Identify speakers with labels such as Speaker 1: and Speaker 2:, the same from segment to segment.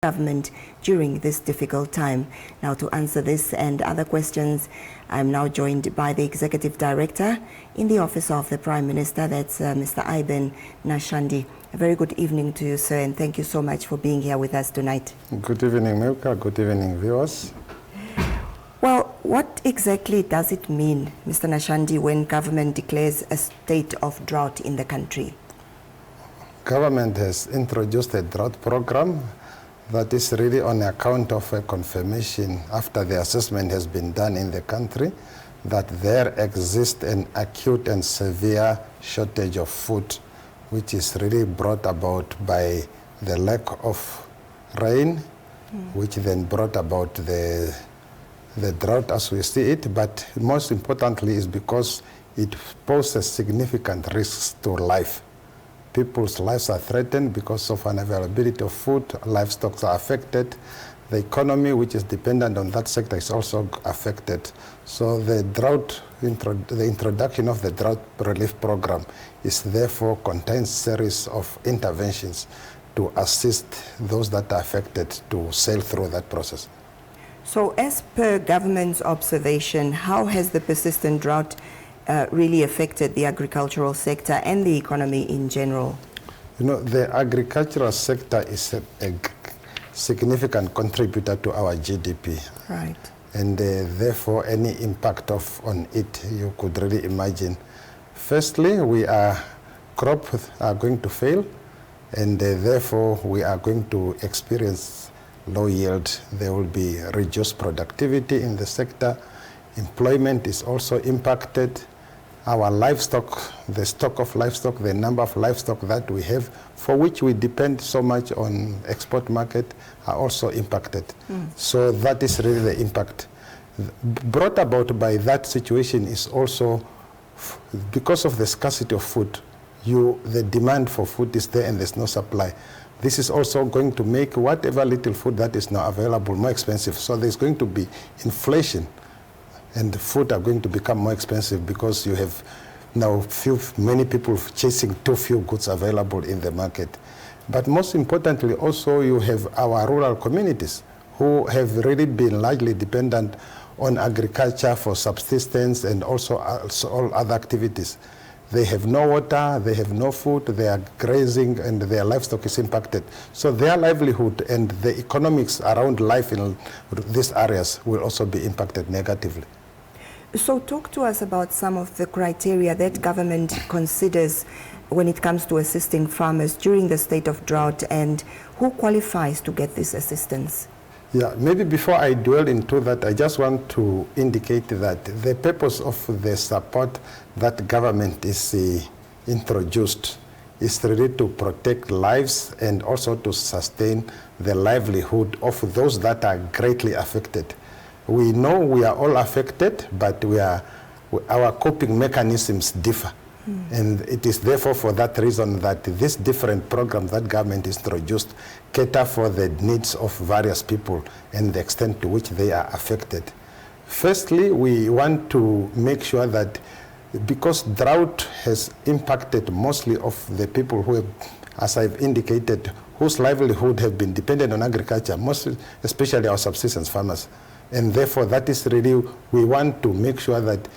Speaker 1: government during this difficult time. Now, to answer this and other questions, I'm now joined by the Executive Director in the Office of the Prime Minister, that's Mr. Nashandi. A very good evening to you, sir, and thank you so much for being here with us tonight.
Speaker 2: Good evening, Milka. Good evening, viewers.
Speaker 1: Well, what exactly does it mean, Mr. Nashandi, when government declares a state of drought in the country?
Speaker 2: Government has introduced a drought program that is really on account of a confirmation after the assessment has been done in the country that there exists an acute and severe shortage of food, which is really brought about by the lack of rain, which then brought about the drought as we see it, but most importantly is because it poses significant risks to life. People's lives are threatened because of unavailability of food, livestock are affected, the economy which is dependent on that sector is also affected. So the introduction of the drought relief program is therefore contains series of interventions to assist those that are affected to sail through that process.
Speaker 1: So as per government's observation, how has the persistent drought really affected the agricultural sector and the economy in general?
Speaker 2: You know, the agricultural sector is a significant contributor to our GDP.
Speaker 1: Right.
Speaker 2: And therefore, any impact on it, you could really imagine. Firstly, crops are going to fail, and therefore we are going to experience low yield. There will be reduced productivity in the sector. Employment is also impacted. Our livestock, the stock of livestock, the number of livestock that we have, for which we depend so much on export market, are also impacted. So that is really the impact. Brought about by that situation is also because of the scarcity of food. The demand for food is there and there's no supply. This is also going to make whatever little food that is now available more expensive. So there's going to be inflation, and food are going to become more expensive because you have now many people chasing too few goods available in the market. But most importantly, also you have our rural communities who have really been largely dependent on agriculture for subsistence and also all other activities. They have no water, they have no food, they are grazing, and their livestock is impacted. So their livelihood and the economics around life in these areas will also be impacted negatively.
Speaker 1: So talk to us about some of the criteria that government considers when it comes to assisting farmers during the state of drought, and who qualifies to get this assistance?
Speaker 2: Yeah, maybe before I dwell into that, I just want to indicate that the purpose of the support that government is introduced is really to protect lives and also to sustain the livelihood of those that are greatly affected. We know we are all affected, but our coping mechanisms differ. And it is therefore for that reason that these different programs that government introduced cater for the needs of various people and the extent to which they are affected. Firstly, we want to make sure that because drought has impacted mostly of the people who have, as I've indicated, whose livelihood have been dependent on agriculture, especially our subsistence farmers. And therefore that is really, we want to make sure that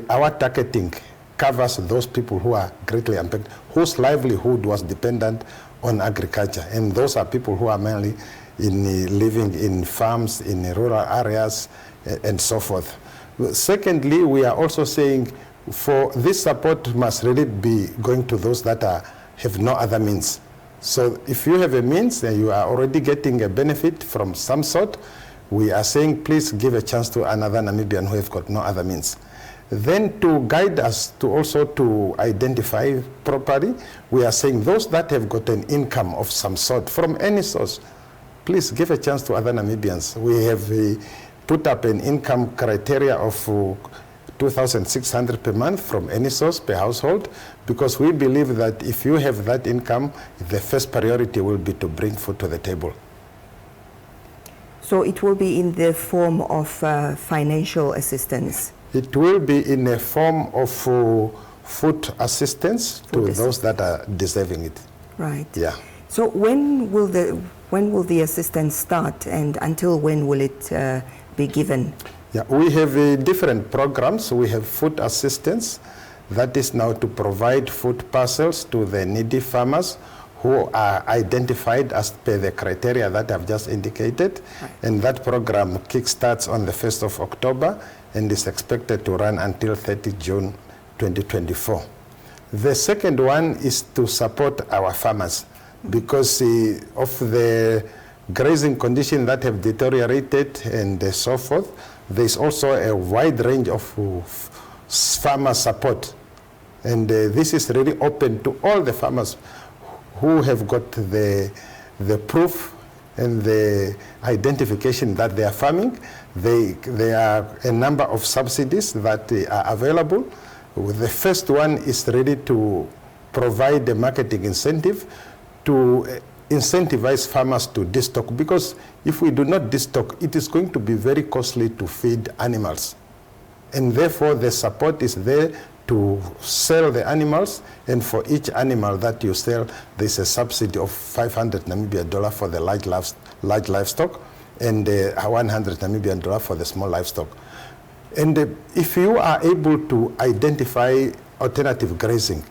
Speaker 2: our targeting covers those people who are greatly impacted, whose livelihood was dependent on agriculture. And those are people who are mainly living in farms, in rural areas, and so forth. Secondly, we are also saying for this support must really be going to those that have no other means. So if you have a means and you are already getting a benefit from some sort, we are saying please give a chance to another Namibian who have got no other means. Then to guide us to also to identify properly, we are saying those that have got an income of some sort from any source, please give a chance to other Namibians. We have put up an income criteria of 2,600 per month from any source per household, because we believe that if you have that income, the first priority will be to bring food to the table.
Speaker 1: So it will be in the form of financial assistance?
Speaker 2: It will be in a form of food assistance to those that are deserving it.
Speaker 1: Right.
Speaker 2: Yeah.
Speaker 1: So when will When will the assistance start, and until when will it be given?
Speaker 2: Yeah, we have different programs. We have food assistance, that is now to provide food parcels to the needy farmers who are identified as per the criteria that I've just indicated. Right. And that program kickstarts on the 1st of October and is expected to run until 30 June 2024. The second one is to support our farmers because of the grazing conditions that have deteriorated and so forth. There's also a wide range of farmer support. And this is really open to all the farmers who have got the proof and the identification that they are farming. There are a number of subsidies that are available. The first one is ready to provide a marketing incentive to incentivize farmers to destock, because if we do not destock, it is going to be very costly to feed animals. And therefore, the support is there to sell the animals, and for each animal that you sell, there's a subsidy of 500 Namibian dollar for the large livestock, and 100 Namibian dollar for the small livestock. And if you are able to identify alternative grazing,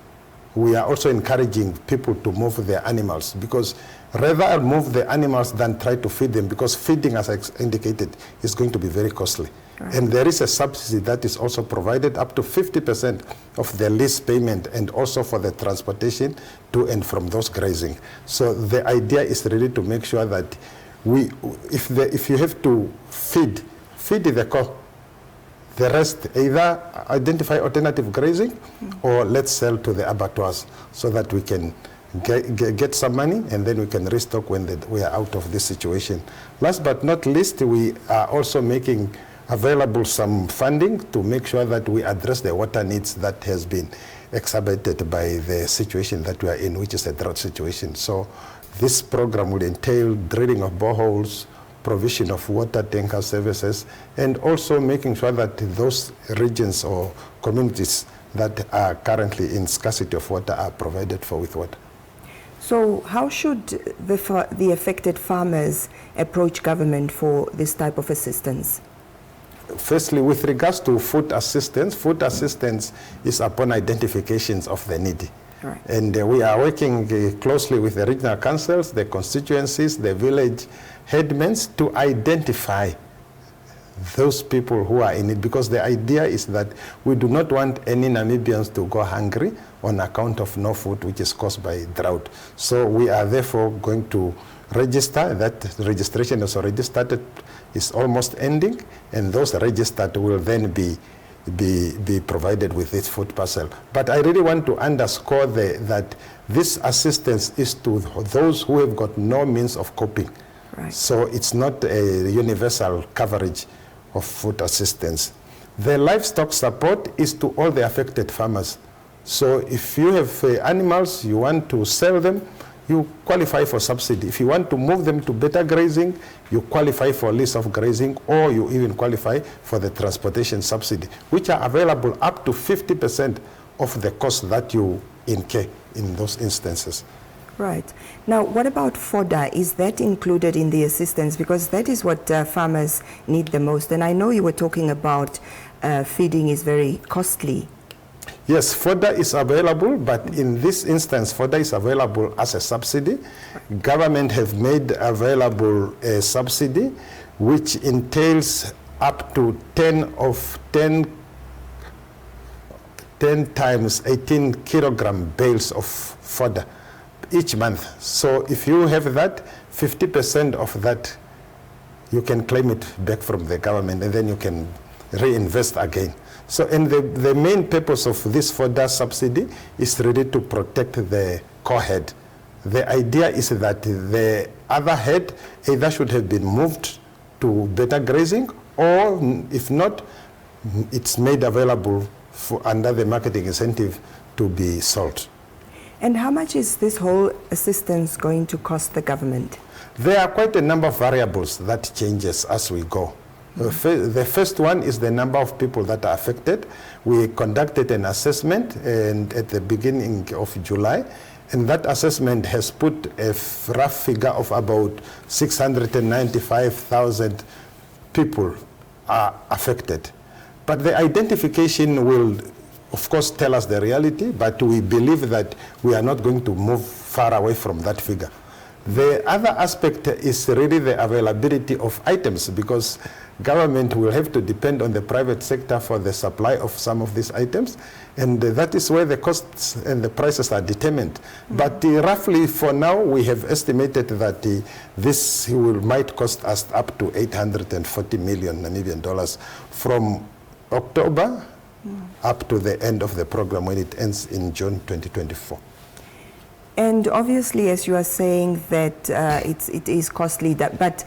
Speaker 2: we are also encouraging people to move their animals, because rather move the animals than try to feed them, because feeding, as I indicated, is going to be very costly. Right. And there is a subsidy that is also provided up to 50% of the lease payment, and also for the transportation to and from those grazing. So the idea is really to make sure that if you have to feed the core, the rest either identify alternative grazing or let's sell to the abattoirs so that we can get some money, and then we can restock when we are out of this situation. Last but not least, we are also making available some funding to make sure that we address the water needs that has been exacerbated by the situation that we are in, which is a drought situation. So this program will entail drilling of boreholes, provision of water tanker services, and also making sure that those regions or communities that are currently in scarcity of water are provided for with water.
Speaker 1: So how should the affected farmers approach government for this type of assistance?
Speaker 2: Firstly, with regards to food assistance is upon identifications of the needy. Right. And we are working closely with the regional councils, the constituencies, the village headmen to identify those people who are in it, because the idea is that we do not want any Namibians to go hungry on account of no food, which is caused by drought. So we are therefore going to register. That registration is already started, is almost ending, and those registered will then be provided with this food parcel. But I really want to underscore that this assistance is to those who have got no means of coping. Right. So it's not a universal coverage of food assistance. The livestock support is to all the affected farmers. So if you have animals, you want to sell them, you qualify for subsidy. If you want to move them to better grazing, you qualify for lease of grazing, or you even qualify for the transportation subsidy, which are available up to 50% of the cost that you incur in those instances.
Speaker 1: Right. Now, what about fodder? Is that included in the assistance? Because that is what farmers need the most. And I know you were talking about feeding is very costly.
Speaker 2: Yes, fodder is available, but in this instance, fodder is available as a subsidy. Government have made available a subsidy, which entails up to 10 times 18 kilogram bales of fodder each month. So if you have that, 50% of that, you can claim it back from the government, and then you can reinvest again. So, and the main purpose of this fodder subsidy is really to protect the core head. The idea is that the other head either should have been moved to better grazing, or if not, it's made available for under the marketing incentive to be sold.
Speaker 1: And how much is this whole assistance going to cost the government?
Speaker 2: There are quite a number of variables that changes as we go. The first one is the number of people that are affected. We conducted an assessment and at the beginning of July, And that assessment has put a rough figure of about 695,000 people are affected. But the identification will, of course, tell us the reality, but we believe that we are not going to move far away from that figure. The other aspect is really the availability of items, because government will have to depend on the private sector for the supply of some of these items, and that is where the costs and the prices are determined. But roughly for now, we have estimated that this might cost us up to 840 million Namibian dollars from October up to the end of the program when it ends in June 2024.
Speaker 1: And obviously, as you are saying, that it is costly, but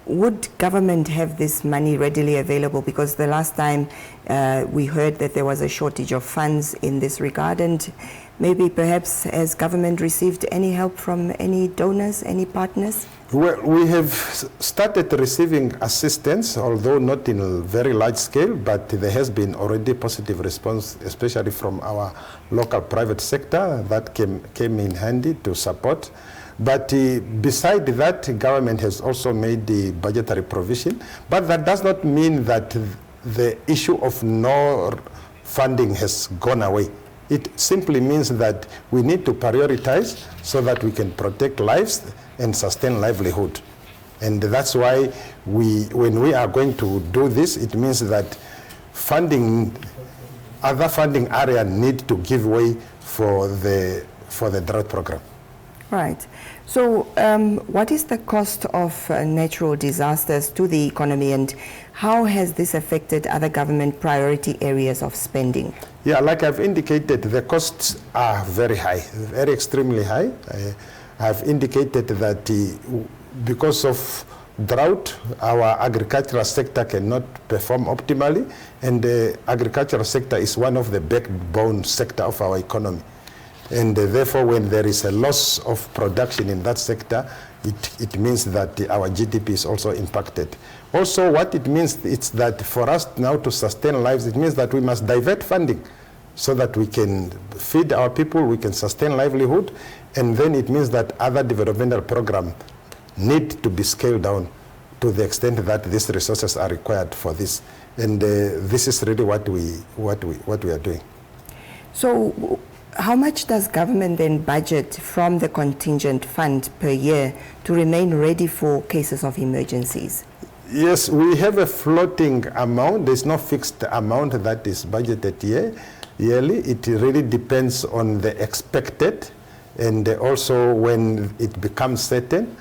Speaker 1: would government have this money readily available? Because the last time we heard that there was a shortage of funds in this regard, and maybe perhaps has government received any help from any donors, any partners?
Speaker 2: Well, we have started receiving assistance, although not in a very large scale, but there has been already positive response, especially from our local private sector that came in handy to support. But beside that, government has also made the budgetary provision, but that does not mean that the issue of no funding has gone away. It simply means that we need to prioritize so that we can protect lives and sustain livelihood. And that's why when we are going to do this, it means that other funding areas need to give way for the drought program.
Speaker 1: Right. So what is the cost of natural disasters to the economy, and how has this affected other government priority areas of spending?
Speaker 2: Yeah, like I've indicated, the costs are very high, very extremely high. I've indicated that because of drought, our agricultural sector cannot perform optimally, and the agricultural sector is one of the backbone sector of our economy. And therefore, when there is a loss of production in that sector, it means that our GDP is also impacted. Also, what it means is that for us now to sustain lives, it means that we must divert funding so that we can feed our people, we can sustain livelihood, and then it means that other developmental programs need to be scaled down to the extent that these resources are required for this. And this is really what we are doing.
Speaker 1: So, how much does government then budget from the contingent fund per year to remain ready for cases of emergencies?
Speaker 2: Yes, we have a floating amount. There's no fixed amount that is budgeted yearly. It really depends on the expected and also when it becomes certain.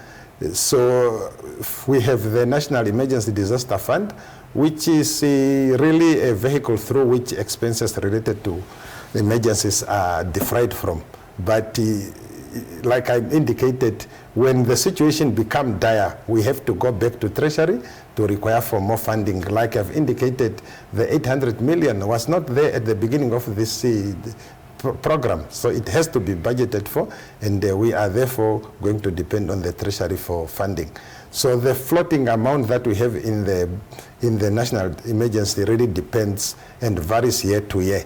Speaker 2: So we have the National Emergency Disaster Fund, which is really a vehicle through which expenses related to emergencies are defrayed from. But like I indicated, when the situation becomes dire, we have to go back to Treasury to require for more funding. Like I've indicated, the 800 million was not there at the beginning of this program, so it has to be budgeted for, and we are therefore going to depend on the Treasury for funding. So the floating amount that we have in the national emergency really depends and varies year to year.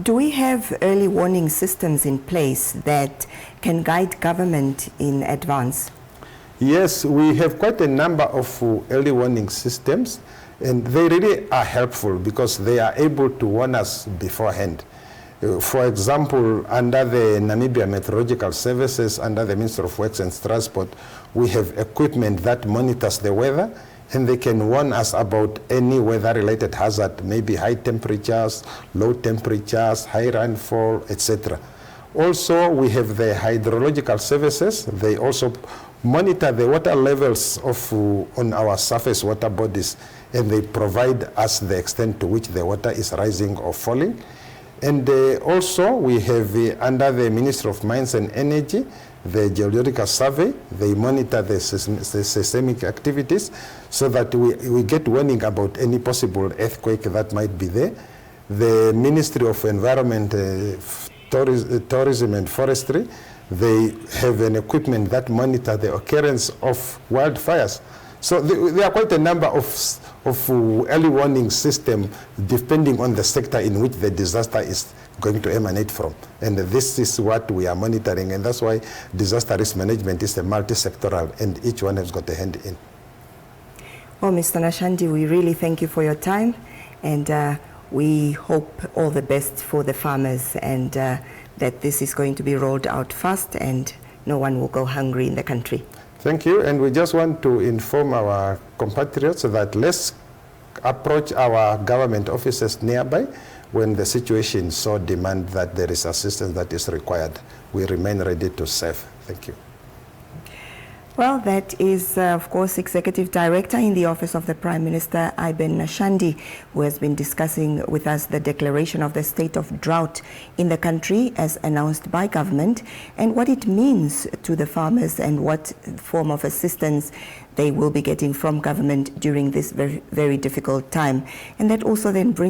Speaker 1: Do we have early warning systems in place that can guide government in advance?
Speaker 2: Yes, we have quite a number of early warning systems, and they really are helpful because they are able to warn us beforehand. For example, under the Namibia Meteorological Services, under the Ministry of Works and Transport, we have equipment that monitors the weather, and they can warn us about any weather-related hazard, maybe high temperatures, low temperatures, high rainfall, etc. Also, we have the hydrological services. They also monitor the water levels on our surface water bodies, and they provide us the extent to which the water is rising or falling. And also, we have under the Ministry of Mines and Energy, the Geological Survey. They monitor the seismic activities so that we get warning about any possible earthquake that might be there. The Ministry of Environment, Tourism and Forestry, they have an equipment that monitor the occurrence of wildfires. So there are quite a number of early warning systems depending on the sector in which the disaster is going to emanate from. And this is what we are monitoring, and that's why disaster risk management is a multi-sectoral, and each one has got a hand in.
Speaker 1: Well, Mr. Nashandi, we really thank you for your time, and we hope all the best for the farmers, and that this is going to be rolled out fast and no one will go hungry in the country.
Speaker 2: Thank you, and we just want to inform our compatriots that let's approach our government offices nearby when the situation so demands that there is assistance that is required. We remain ready to serve. Thank you.
Speaker 1: Well, that is, of course, Executive Director in the Office of the Prime Minister, Iben Nashandi, who has been discussing with us the declaration of the state of drought in the country as announced by government, and what it means to the farmers and what form of assistance they will be getting from government during this very, very difficult time. And that also then brings